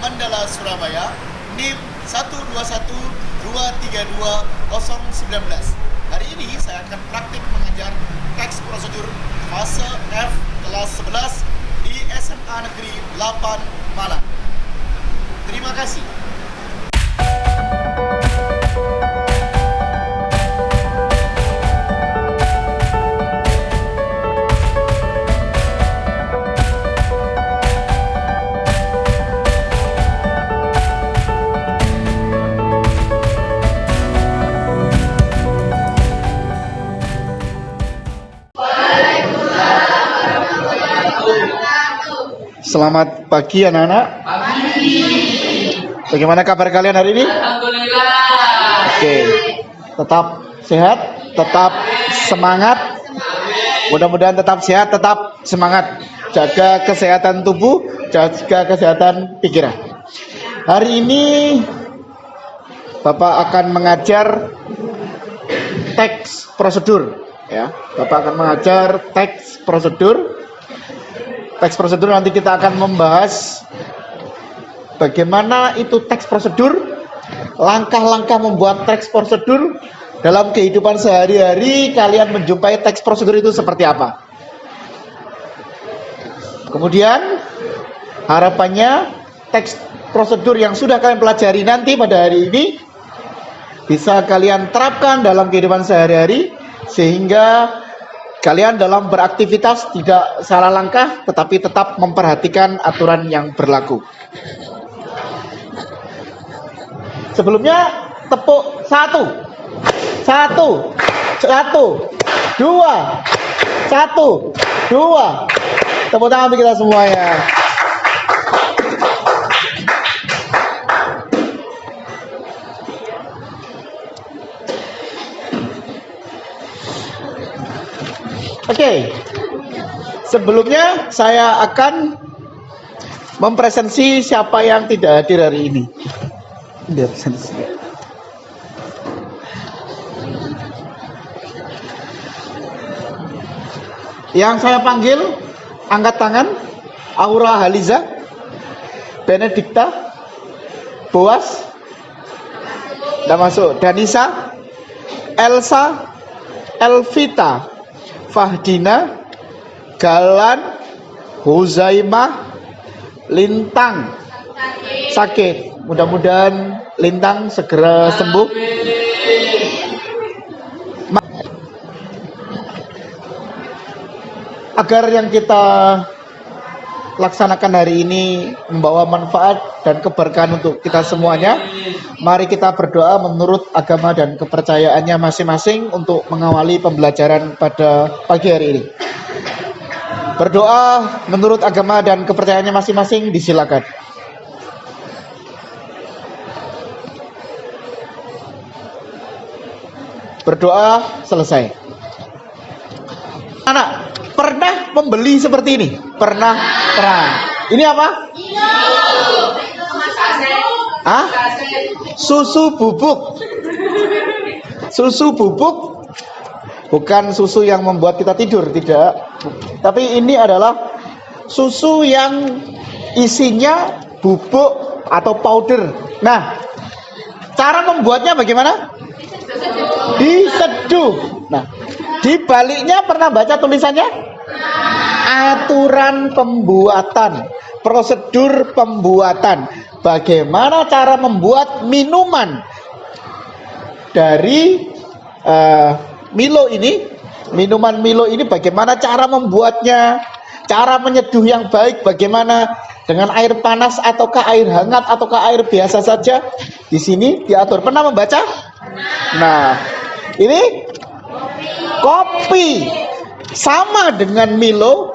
Mandala, Surabaya, NIM 1212320019. Hari ini saya akan praktik mengajar teks prosedur fase F kelas 11 di SMA Negeri 8 Malang. Terima kasih. Selamat pagi anak-anak. Pagi. Bagaimana kabar kalian hari ini? Alhamdulillah. Oke. Tetap sehat, tetap semangat. Mudah-mudahan tetap sehat, tetap semangat. Jaga kesehatan tubuh, jaga kesehatan pikiran. Hari ini Bapak akan mengajar teks prosedur, ya. Bapak akan mengajar teks prosedur. Teks prosedur nanti kita akan membahas bagaimana itu teks prosedur, langkah-langkah membuat teks prosedur dalam kehidupan sehari-hari. Kalian menjumpai teks prosedur itu seperti apa. Kemudian harapannya teks prosedur yang sudah kalian pelajari nanti pada hari ini bisa kalian terapkan dalam kehidupan sehari-hari, sehingga kalian dalam beraktivitas tidak salah langkah, tetapi tetap memperhatikan aturan yang berlaku. Sebelumnya tepuk satu, dua. Tepuk tangan untuk kita semuanya. Oke, sebelumnya saya akan mempresentasi siapa yang tidak hadir hari ini. Yang saya panggil, angkat tangan. Aura Haliza, Benedikta, Boas, tidak masuk. Danisa, Elsa, Elvita, Fahdina, Galan, Huzaimah, Lintang sakit. Mudah-mudahan Lintang segera sembuh. Agar yang kita laksanakan hari ini membawa manfaat dan keberkahan untuk kita semuanya, mari kita berdoa menurut agama dan kepercayaannya masing-masing untuk mengawali pembelajaran pada pagi hari ini. Berdoa menurut agama dan kepercayaannya masing-masing, disilakan. Berdoa selesai. Anak, pernah membeli seperti ini? Pernah? Ini apa? Hah? Susu bubuk. Susu bubuk bukan susu yang membuat kita tidur, tidak. Tapi ini adalah susu yang isinya bubuk atau powder. Nah, cara membuatnya bagaimana? Diseduh. Nah, di baliknya pernah baca tulisannya? Aturan pembuatan, prosedur pembuatan. Bagaimana cara membuat minuman dari Milo ini? Minuman Milo ini bagaimana cara membuatnya? Cara menyeduh yang baik bagaimana? Dengan air panas ataukah air hangat ataukah air biasa saja? Di sini diatur. Pernah membaca? Nah, ini kopi sama dengan Milo.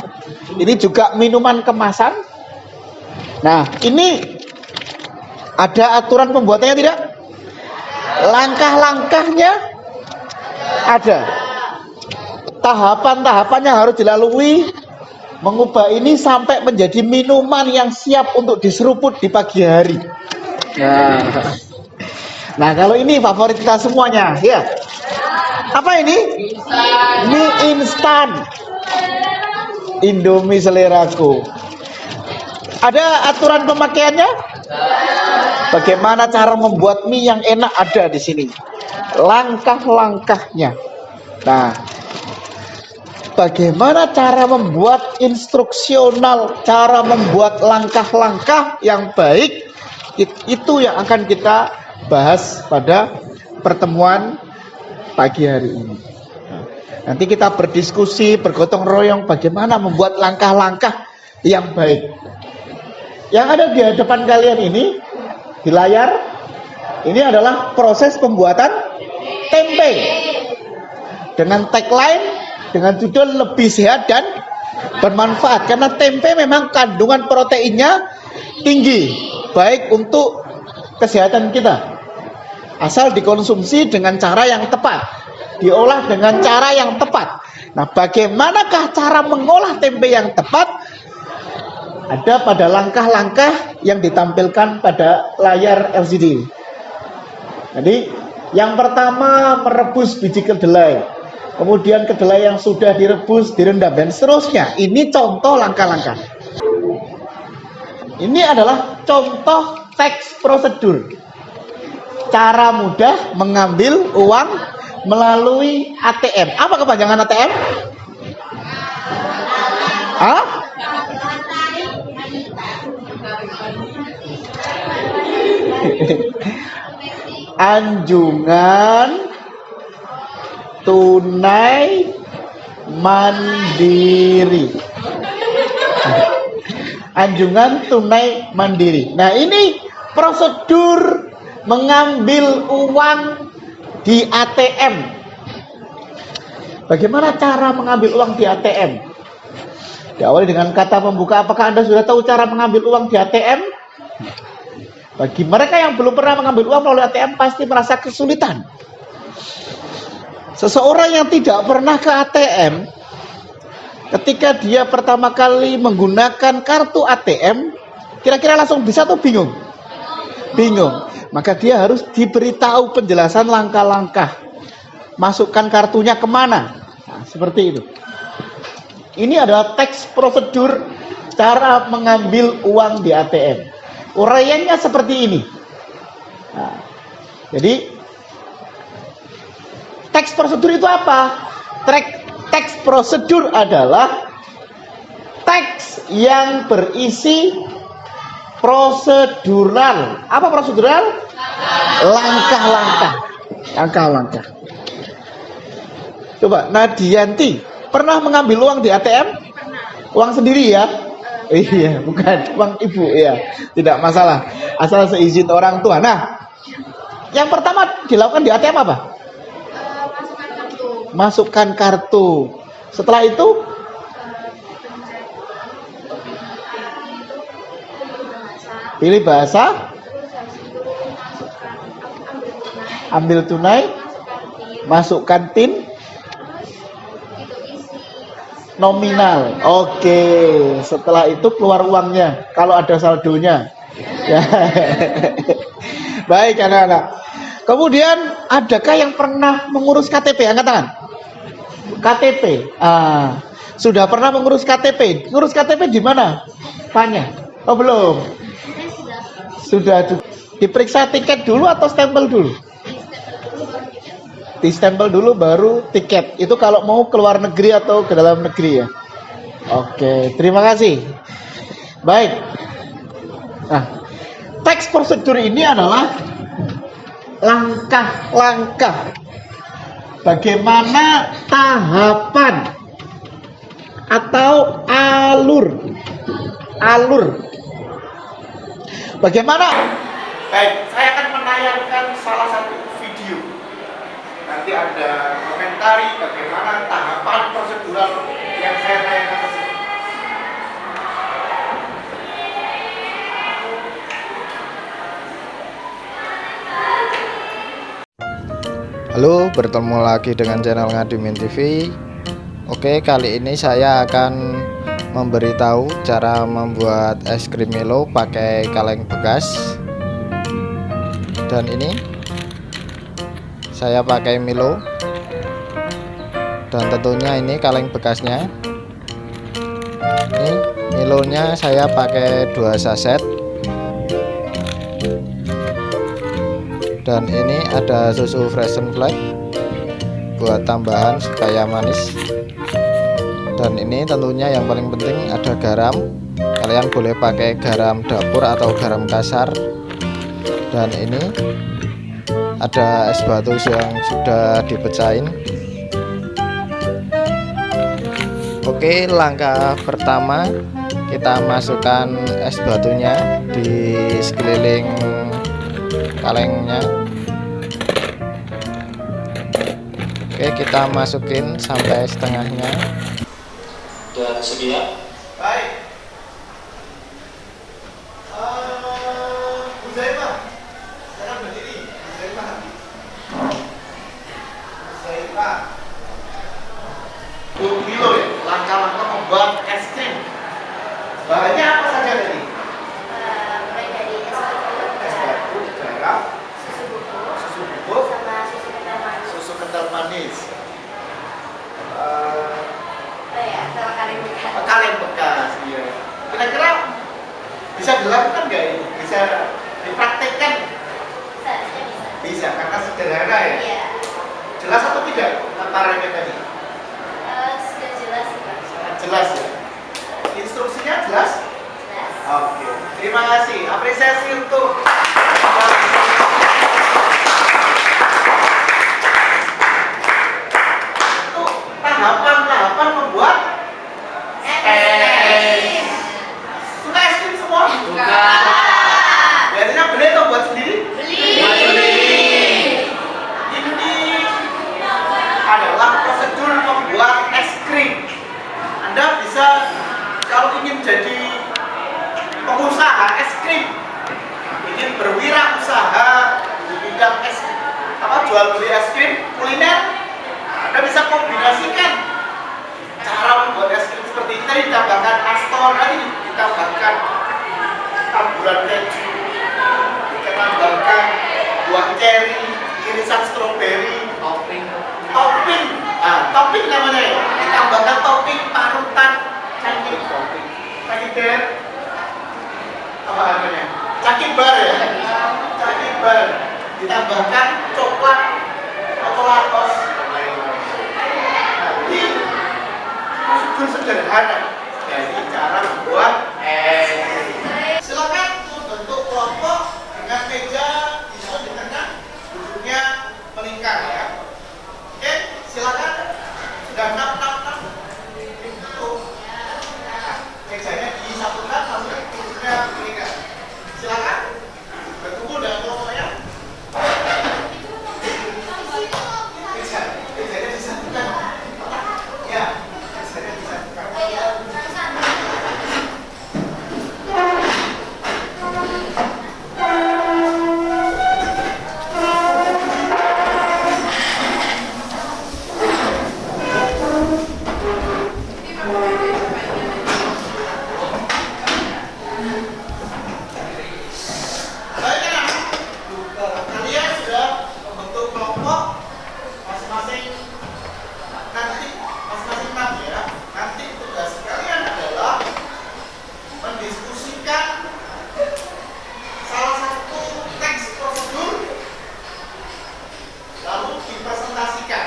Ini juga minuman kemasan. Nah, ini ada aturan pembuatannya tidak? Langkah-langkahnya ada. Tahapan-tahapannya harus dilalui, mengubah ini sampai menjadi minuman yang siap untuk diseruput di pagi hari. Nah, kalau ini favorit kita semuanya, ya. Apa ini? Mie instan. Indomie seleraku. Ada aturan pemakaiannya? Bagaimana cara membuat mie yang enak ada di sini. Langkah-langkahnya. Nah, bagaimana cara membuat instruksional, cara membuat langkah-langkah yang baik, itu yang akan kita bahas pada pertemuan pagi hari ini. Nanti kita berdiskusi, bergotong royong bagaimana membuat langkah-langkah yang baik. Yang ada di hadapan kalian ini, di layar, ini adalah proses pembuatan tempe. Dengan tagline, dengan judul lebih sehat dan bermanfaat. Karena tempe memang kandungan proteinnya tinggi, baik untuk kesehatan kita. Asal dikonsumsi dengan cara yang tepat, diolah dengan cara yang tepat. Nah, bagaimanakah cara mengolah tempe yang tepat? Ada pada langkah-langkah yang ditampilkan pada layar LCD. Jadi, yang pertama merebus biji kedelai. Kemudian kedelai yang sudah direbus direndam dan seterusnya. Ini contoh langkah-langkah. Ini adalah contoh teks prosedur. Cara mudah mengambil uang melalui ATM. Apa kepanjangan ATM? Hah? Anjungan tunai mandiri. Anjungan tunai mandiri. Nah, ini prosedur mengambil uang di ATM. Bagaimana cara mengambil uang di ATM? Diawali dengan kata pembuka. Apakah Anda sudah tahu cara mengambil uang di ATM? Bagi mereka yang belum pernah mengambil uang melalui ATM pasti merasa kesulitan. Seseorang yang tidak pernah ke ATM, ketika dia pertama kali menggunakan kartu ATM, kira-kira langsung bisa atau bingung? Bingung. Maka dia harus diberitahu penjelasan langkah-langkah. Masukkan kartunya kemana? Nah, seperti itu. Ini adalah teks prosedur cara mengambil uang di ATM. Uraiannya seperti ini. Nah, jadi teks prosedur itu apa? Teks prosedur adalah teks yang berisi prosedural. Apa prosedural? Langkah-langkah. Langkah-langkah. Coba Nadianti pernah mengambil uang di ATM? Uang sendiri ya? Iya, bukan uang ibu ya. Tidak masalah. Asal seizin orang tua. Nah, yang pertama dilakukan di ATM apa? Masukkan kartu. Setelah itu pilih bahasa, ambil tunai, masukkan PIN, nominal. Oke, setelah itu keluar uangnya kalau ada saldonya. Ya. Baik anak-anak. Kemudian adakah yang pernah mengurus KTP? Angkat tangan. KTP. Sudah pernah mengurus KTP? Ngurus KTP di mana? Tanya. Oh belum. Sudah. Diperiksa tiket dulu atau stempel dulu? Di stempel dulu baru tiket. Itu kalau mau keluar negeri atau ke dalam negeri ya. Oke, terima kasih. Baik. Nah, teks prosedur ini adalah langkah-langkah bagaimana tahapan atau alur bagaimana. Baik, saya akan menayangkan salah satu video. Nanti ada komentari bagaimana tahapan prosedural yang saya tayangkan tersebut. Halo, bertemu lagi dengan channel Ngadimin TV. Oke, kali ini saya akan memberitahu cara membuat es krim Milo pakai kaleng bekas. Dan ini saya pakai Milo. Dan tentunya ini kaleng bekasnya. Ini Milonya saya pakai 2 saset. Dan ini ada susu frozen flag buat tambahan supaya manis. Dan ini tentunya yang paling penting ada garam. Kalian boleh pakai garam dapur atau garam kasar. Dan ini ada es batu yang sudah dipecahin. Oke, langkah pertama kita masukkan es batunya di sekeliling kalengnya. Oke, kita masukin sampai setengahnya. Dan sekian. Baik. Bu Zaimah, silakan berdiri. Bu Zaimah. Bu Zaimah. Bu Milo ya, langkah-langkah membuat es krim. Bahannya apa saja tadi? Mulai dari es Es batu, garam, susu susu bubuk, bubuk, sama susu kental manis. susu kental manis. Sama kaleng bekas. Kaleng bekas, iya. Kira-kira bisa dilakukan nggak ini? Bisa dipraktekkan? Seharusnya bisa. Bisa, karena sederhana ya. Iya. Jelas atau tidak tatarannya tadi? Sudah jelas sih Pak. Sangat jelas ya. Instruksinya jelas? Jelas. Oke, terima kasih. Apresiasi untuk tahapan-tahapan membuat es. Suka es krim semua? Suka. Biasanya beli atau buat sendiri? Beli. Ini adalah prosedur membuat es krim. Anda bisa kalau ingin jadi pengusaha es krim, ingin berwirausaha di bidang es jual beli es krim kuliner, Anda bisa kombinasikan cara membuat es krim seperti ini. Tadi ditambahkan astor, tadi ditambahkan taburan keju, ditambahkan buah ceri, irisan stroberi, Topping. topping namanya ya. Ditambahkan topping parutan cangkir topping. Cangkir apa namanya? Cangkir bar ya. Cangkir bar. Ditambahkan coklat atau latos. Ini prosedur sederhana. Jadi cara membuat es. Silakan membentuk kelompok dengan meja disusun di tengah, duduknya melingkar ya. Oke, silakan. Sudah 6 bentuk. Mejanya disatukan, lalu duduknya melingkar. Silakan berkumpul dengan kelompoknya. Mejanya disatukan. Ya, mejanya disatukan. Kalian sudah membentuk kelompok masing-masing nanti ya. Nanti tugas kalian adalah mendiskusikan salah satu teks prosedur lalu dipresentasikan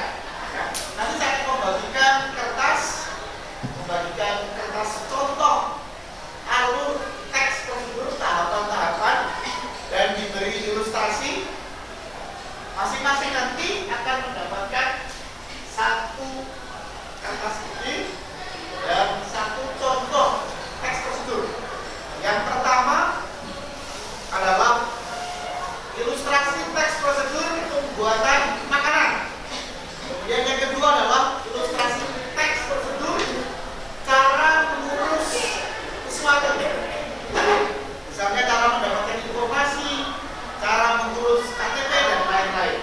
ya. Nanti saya akan membagikan kertas contoh alur teks prosedur tahapan-tahapan dan diberi ilustrasi. Masing-masing nanti akan mendapatkan satu kertas ini dan satu contoh teks prosedur. Yang pertama adalah ilustrasi teks prosedur pembuatan makanan. Kemudian yang kedua adalah ilustrasi teks prosedur cara mengurus sesuatu. Misalnya cara mendapatkan informasi, cara mengurus KTP dan lain-lain.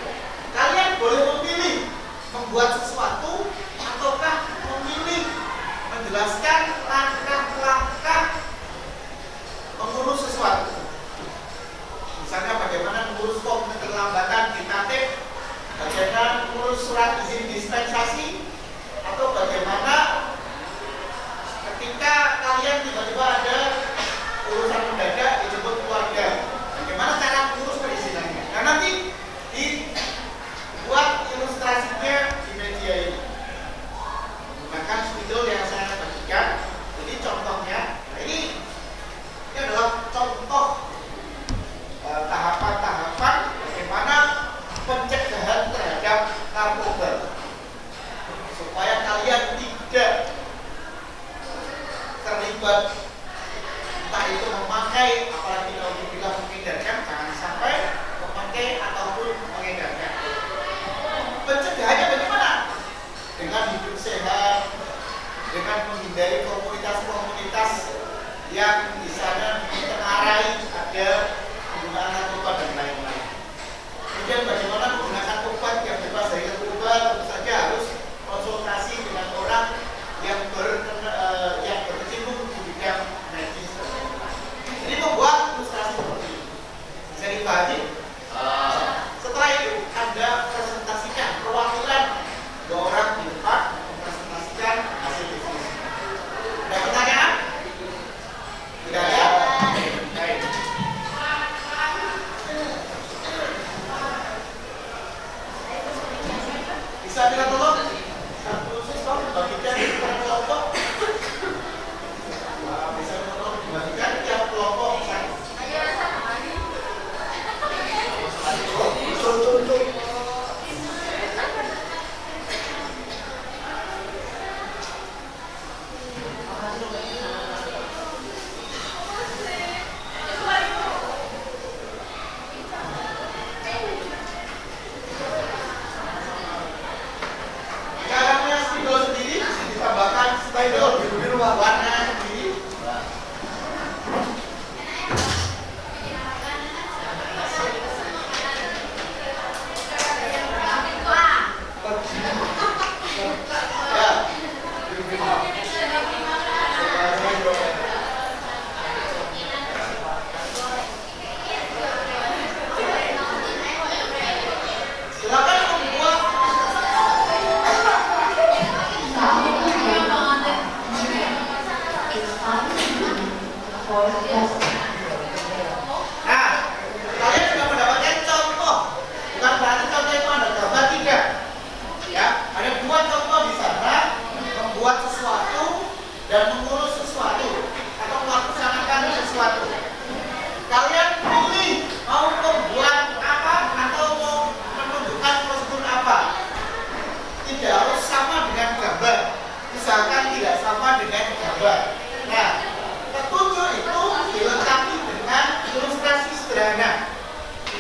Kalian boleh memilih membuat sesuatu ataukah memilih menjelaskan langkah-langkah mengurus sesuatu. Misalnya bagaimana mengurus form keterlambatan di KTP, bagaimana mengurus surat izin dispensasi, atau bagaimana ketika kalian tiba-tiba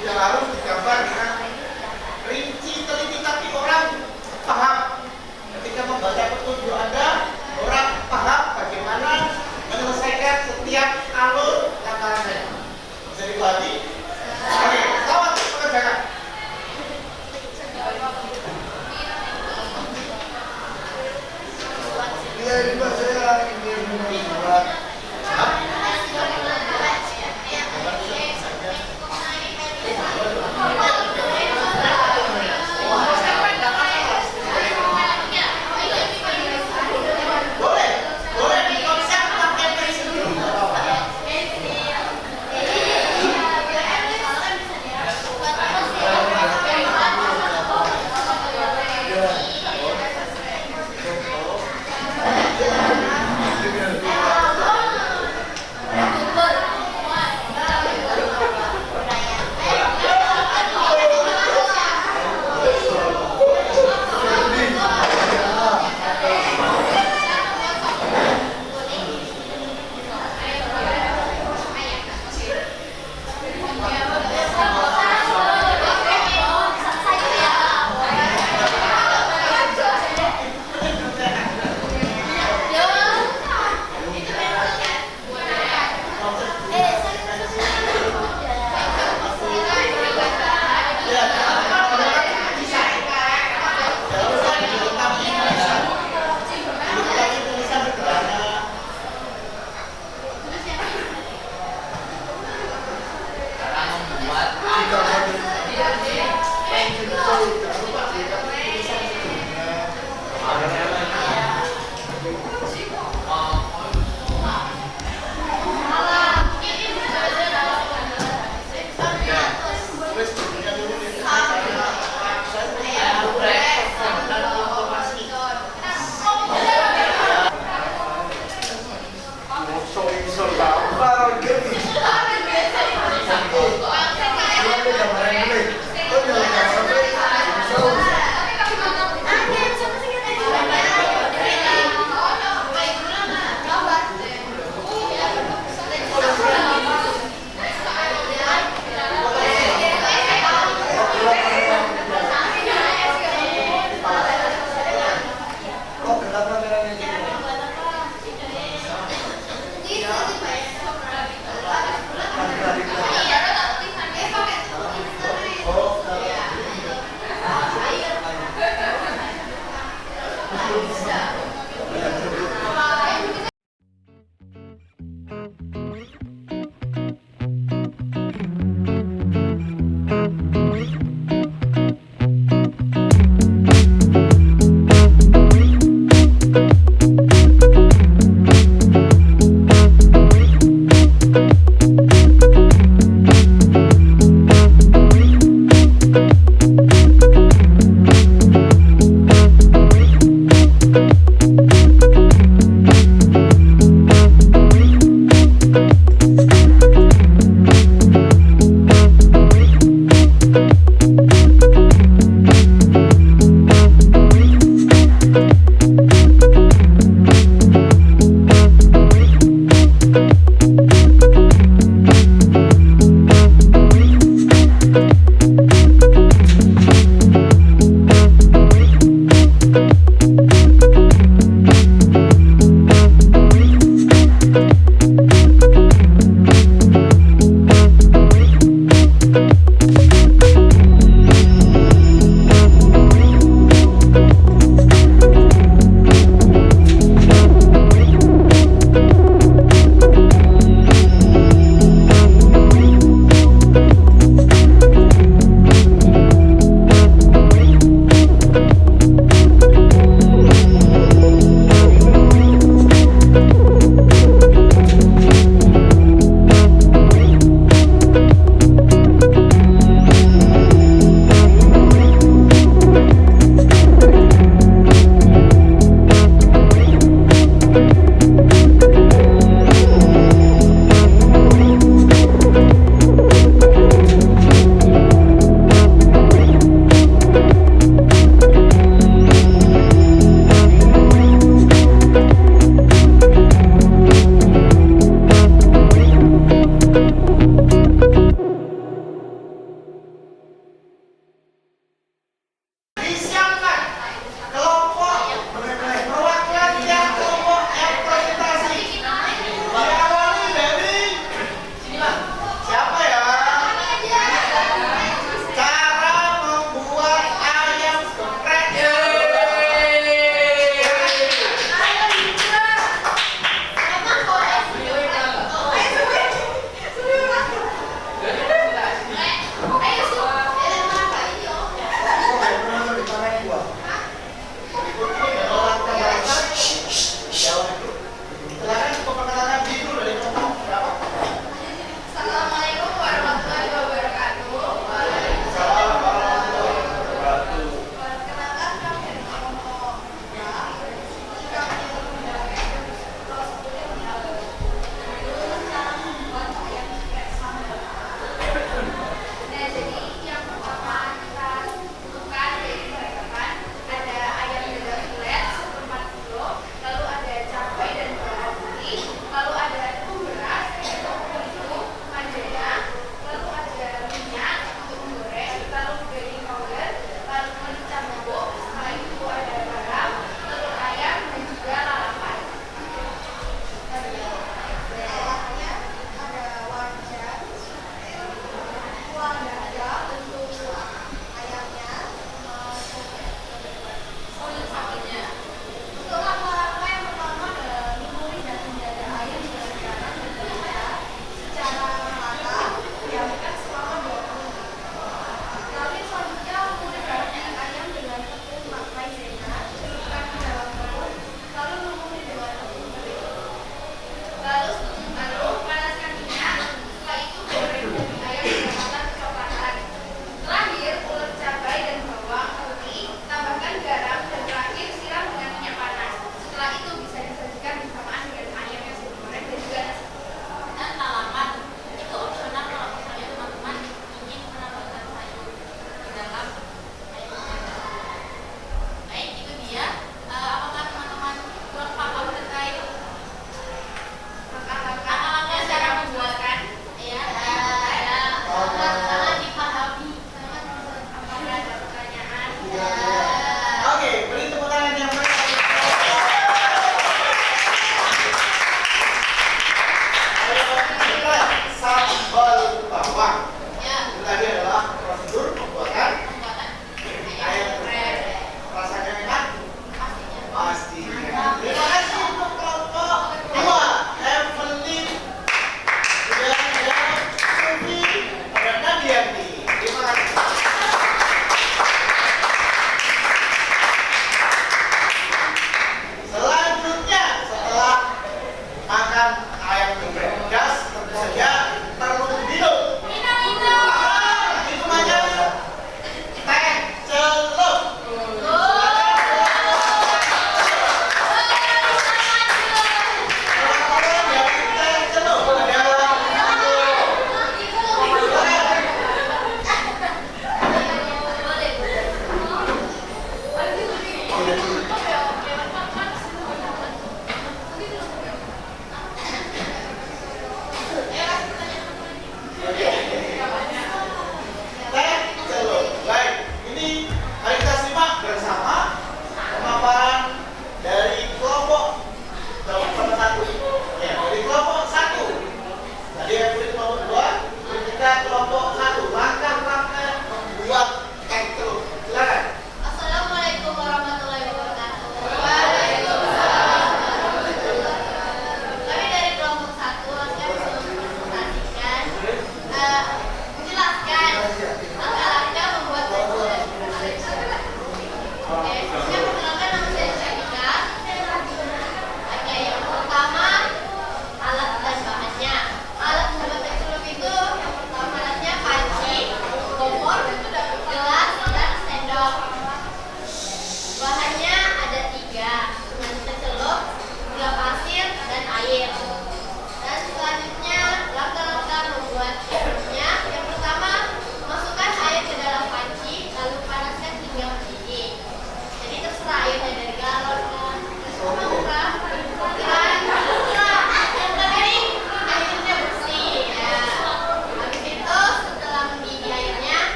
tidak harus digambar dengan rinci teliti, tapi orang paham ketika membaca petunjuk Anda, orang paham bagaimana menyelesaikan setiap alur langkahnya. Bisa dipahami? Oke, selamat mengerjakan. Iya, ini Pak, saya ingin membuat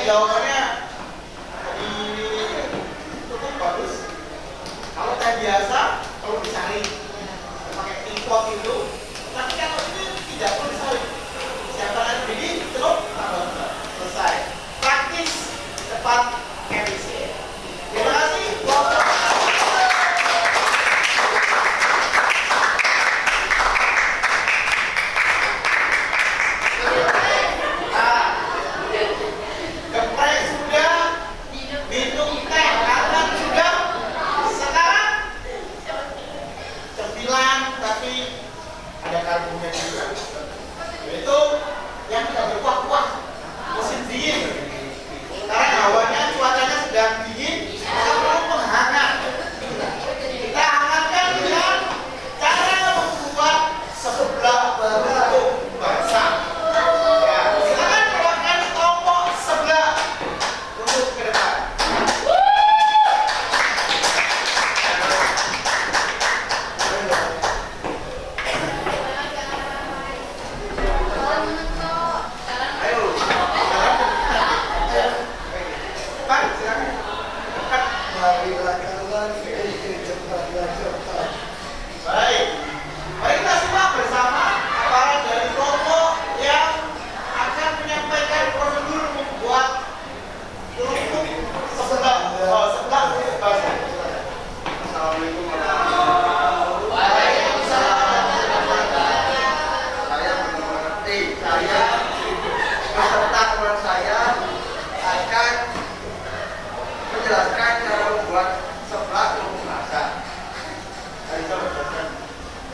jawabannya cukup bagus. Kalau teh biasa, kalau dicari pakai tingkot itu, tapi kalau ini tidak perlu dicari. Siapa yang begini, celup, selesai. Praktis, cepat, efisien. Terima kasih. Geprek sudah, minum teh hangat sudah. Sekarang cemilan tapi ada karbonnya juga. Yaitu yang tidak berkuah-kuah, musim dingin. Karena hawanya cuacanya sedang dingin, kita perlu menghangat. Kita hangatkan dengan cara membuat sebelah bentuk basah. Ya, silakan keluarkan kelompok sebelah untuk ke depan. Ayo, depan, silakan. Dekat. Marilah kawan, cepatlah cepat. Baik, mari kita simak bersama aparat dari kelompok yang akan menyampaikan prosedur membuat kerupuk sebelah bentuk basah. Assalamualaikum warahmatullahi wabarakatuh. Saya mengerti, saya beserta teman saya akan menjelaskan cara membuat sebelah kerupuk basah. Ayo kita jelaskan.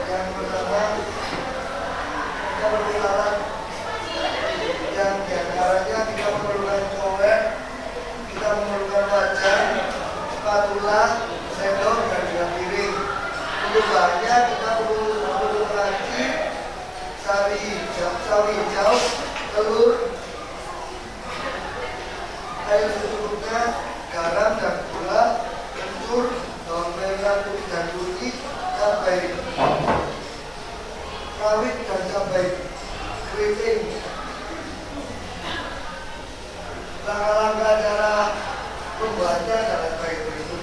Yang pertama, kita berkenalan. Yang diantaranya kita memerlukan cowek, kita memerlukan wajan, spatula, sendok, dan juga piring. Untuk bahannya kita perlu lagi sawi hijau, telur, air secukupnya, garam dan gula, kencur, bawang merah putih dan putih, cabai rawit dan cabai keriting. Langkah-langkah cara pembuatnya adalah sebagai berikut.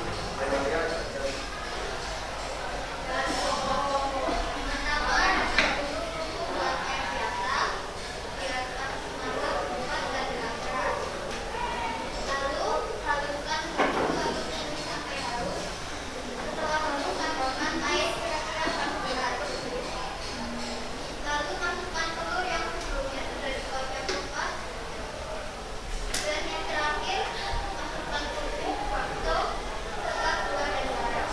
Lalu masukkan telur yang sebelumnya sudah dikocok keempat. Dan yang terakhir, masukkan bumbu waktu setelah gula dan garam.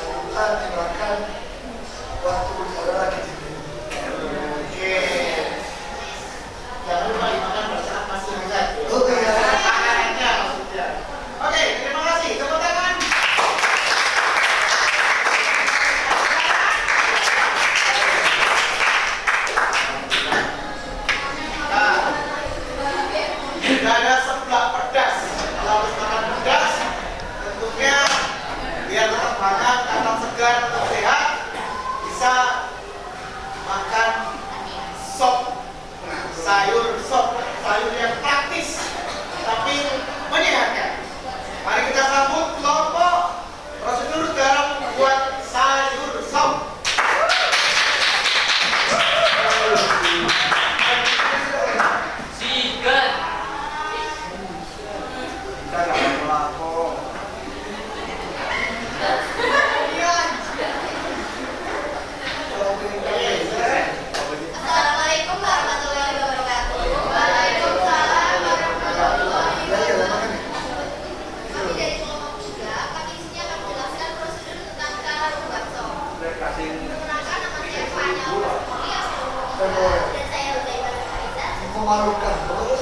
Kita dimakan waktu bicara lagi di sini. Oke. Jangan lupa dimakan bersama masih hangat. Oke, ya. Makanannya maksudnya. Oke, terima kasih. Tepuk tangan. Nah, tidak ada sebelah pedas. Kalau harus makan pedas, tentunya biar tetap makan tetap segar, tetap sehat, bisa makan sop, sayur yang praktis tapi menyehatkan. Mari kita sambut kelompok prosedur dalam membuat sayur sop. Sikat. Kita nggak melapor. Assalamualaikum warahmatullahi wabarakatuh. Waalaikumsalam warahmatullahi wabarakatuh. Kami dari kelompok 3, kami di sini akan menjelaskan prosedur tentang cara membuat sop. Perkenalkan, nama saya Fanya Alias dan saya Huzaifah Nurhaliza. Memalukan terus.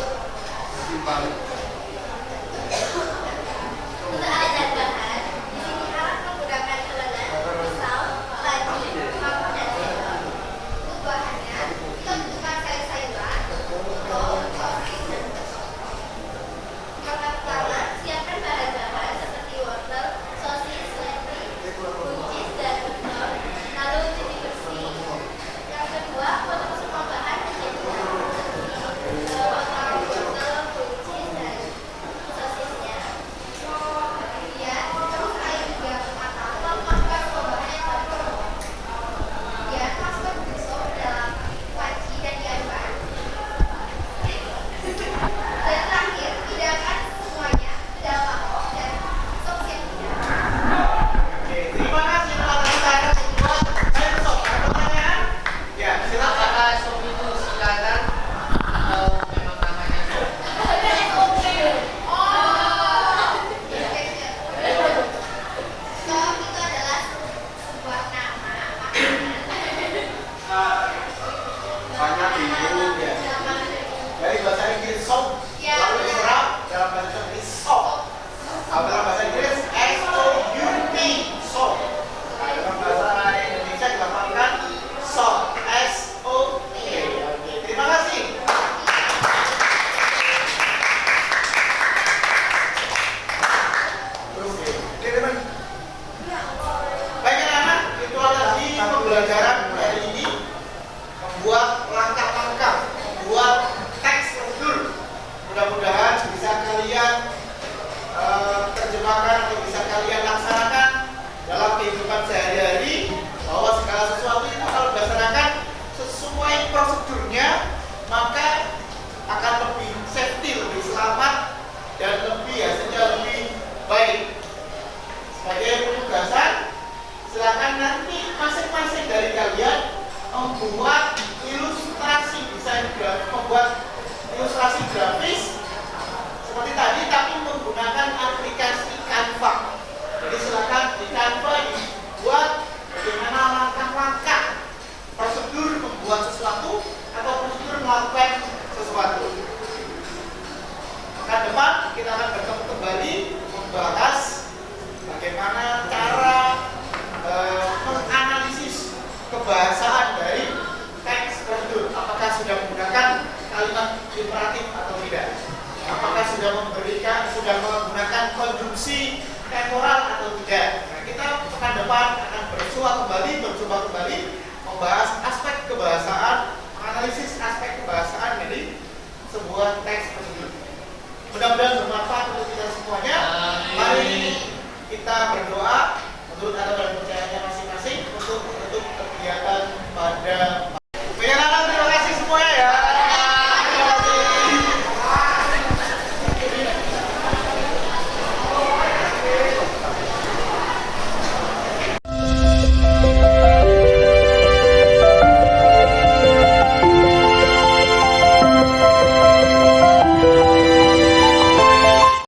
Untuk alat dan bahan, di sini alat menggunakan telenan, pisau, laci, paku dan sendok. Untuk bahannya, kita butuhkan sayur-sayuran, telur, sosis, dan bakso. Langkah pertama, siapkan bahan-bahan seperti wortel, sosis, seledri, buncis, dan telur, lalu cuci bersih. Yang kedua, potong semua bahan menjadi banyak bingung ya. Dari bahasa Inggris soap, lalu diserap dalam bahasa Inggris soap. Kalau dalam bahasa Inggris SOUP, soap. Nah, dalam bahasa Indonesia dilafalkan soap, SOP. Oke, terima kasih. Baik anak-anak, itu tadi pembelajaran hari ini membuat langkah-langkah, membuat teks prosedur. Mudah-mudahan bisa kalian terjemahkan atau bisa kalian laksanakan dalam kehidupan sehari-hari, bahwa segala sesuatu itu kalau dilaksanakan sesuai prosedurnya maka akan lebih safety, lebih selamat, dan lebih hasilnya lebih baik. Sebagai penugasan, silakan nanti masing-masing dari kalian membuat ilustrasi desain grafis, membuat ilustrasi grafis seperti tadi, tapi menggunakan aplikasi Canva. Jadi silakan di Canva dibuat bagaimana langkah-langkah prosedur membuat sesuatu atau prosedur melakukan sesuatu. Pekan depan kita akan bertemu kembali membahas bagaimana cara menganalisis kebahasaan dari teks prosedur. Apakah sudah menggunakan kalimat imperatif atau tidak? Apakah sudah menggunakan konjungsi temporal atau tidak? Nah, kita pekan depan akan berjumpa kembali membahas aspek kebahasaan, menganalisis aspek kebahasaan dari sebuah teks prosedur. Mudah-mudahan bermanfaat untuk kita semuanya. Mari kita berdoa menurut agama dan percayaannya masing-masing untuk kegiatan pada